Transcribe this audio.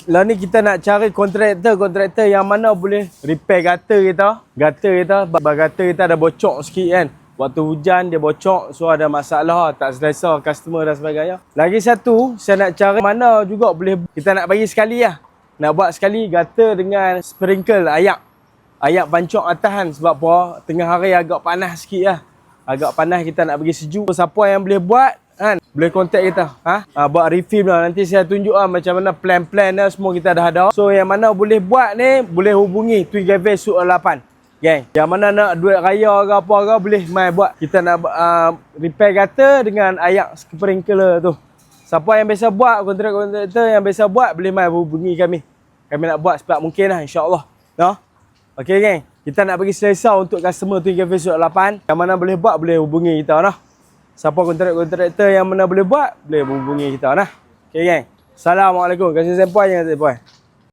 Lah ni kita nak cari kontraktor yang mana boleh repair gutter kita. Gutter kita ada bocor sikit kan. Waktu hujan dia bocor, so ada masalah, tak selesa customer dan sebagainya. Lagi satu, saya nak cari mana juga boleh kita nak bagi sekali lah. Nak buat sekali gutter dengan sprinkle ayak. Ayak pancok atas kan. Sebab apa? Tengah hari agak panas sikit lah. Agak panas kita nak bagi sejuk. Siapa yang boleh buat kan, boleh contact kita. Buat review lah. Nanti saya tunjuk lah macam mana plan-plan lah semua kita dah ada. So yang mana boleh buat ni, boleh hubungi Twin Cafe Suk 8. Gang. Yang mana nak duit raya ke apa ke, boleh main buat. Kita nak repair gutter dengan ayak sprinkler tu. Siapa yang biasa buat, kontraktor yang biasa buat, boleh main hubungi kami. Kami nak buat sebab mungkin lah, insyaAllah. No? Okay, gang. Kita nak bagi selesa untuk customer Twin Cafe Suk 8. Yang mana boleh buat, boleh hubungi kita. No? Siapa kontraktor yang mana boleh buat, boleh hubungi kita. Nah. Okay, gang. Assalamualaikum. Kasih sampai, jangan sampai.